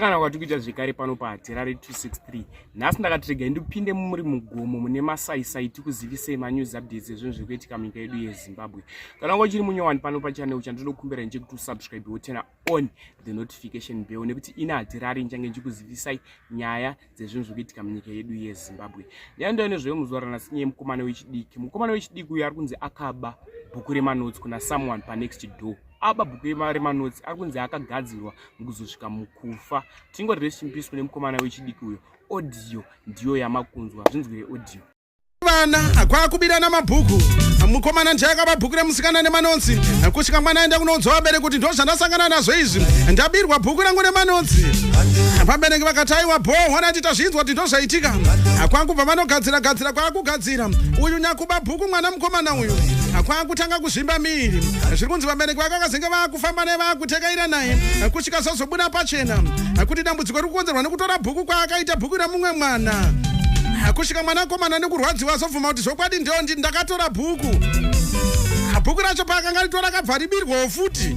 Kana kwatikuita zvekare pano paTerare 263 nhasi ndakatirega ndipinde muri mugomo mune masaisai tikuzivisei manews updates ezvinhu zviri kuitika munyika yedu yeZimbabwe. Kana uchiri munyowani pano pachannel chandinokumbira ndechekuti usubscribe wotena on the notification bell nekuti ina Terare nchange ndichikuzivisai nyaya dzezvinhu zviri kuitika munyika yedu yeZimbabwe. Ndiyandoine zveyo muzuva ranhasi nyaya mukomana wechidiki. Mukomana wechidiki uyu ari kunzi akaba bhuku remanotsi kuna someone panext door. Aba bhuku remanotsi ari kunzi akagadzirwa mukuzosvika mukufa. Tingoti rest in peace kune mukomana wechidiki uyo. Audio ndiyo yamakunzwa. Zvinzwire audio. Vana kwakubirana mabhuku mukomana ndakaba bhuku remusikana nemanotsi kusvika mwana aenda kunonzwa vabereki kuti ndozvandasangana nazvo izvi ndabirwa bhuku rangu remanotsi. Vabereki vakati aiwa wana tita zvinzwa kuti ndozvaitika kwakubva vanogadzira kwakugadzira uyu nyakuba bhuku mwana mukomana uyu kwakutanga kuzvimba miri. Zviri kunzi vabereki vake vakazenge vakufamba naye vakutekaira naye kusvika zozobuda pachena kuti dambudziko riri kukonzerwa nekutora bhuku kwaakaita bhuku ramumwe mwana. Kusvika mwana komana nekurwadziwa azobvuma kuti zvokwadi ndondi ndakatora bhuku. Bhuku racho paakanga ritora kabva ribirwawo futi.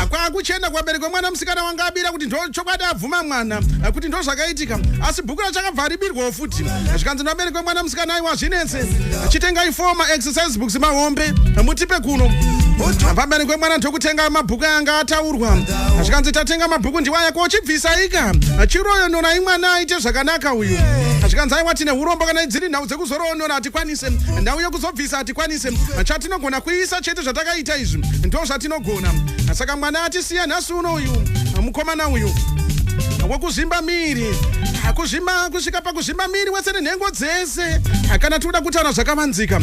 Kwakuchenda kuvabereki vemwana musikana wanga abira kuti chokwadi abvuma mwana kuti ndozvakaitika asi bhuku racho akabva ribirwawo futi. Zvikanzi vabereki vemwana musikana aiwa zvinetse chitengai foma exercise books mahombe mutipe kuno. Vabereki vemwana ndokutenga mabhuku anga ataurwa. Zvikanzi tatenga mabhuku ndiwaya kochibvisaika chiroyo nona imwana aite zvakanaka uyu. Zvikanzi aiwa tine urombo kana dziri nhau dzekuzoroonora hatikwanise ndau yekuzobvisa hatikwanise chatinogona kuisa chete zvatakaita izvi ndo zvatinogona. Saka mwana atisiya nhasi uno uyu mukomana uyu wekuzvimba miri kusvika pakuzvimba miri wese nenhengo dzese kana tinoda kutaura zvakavanzika.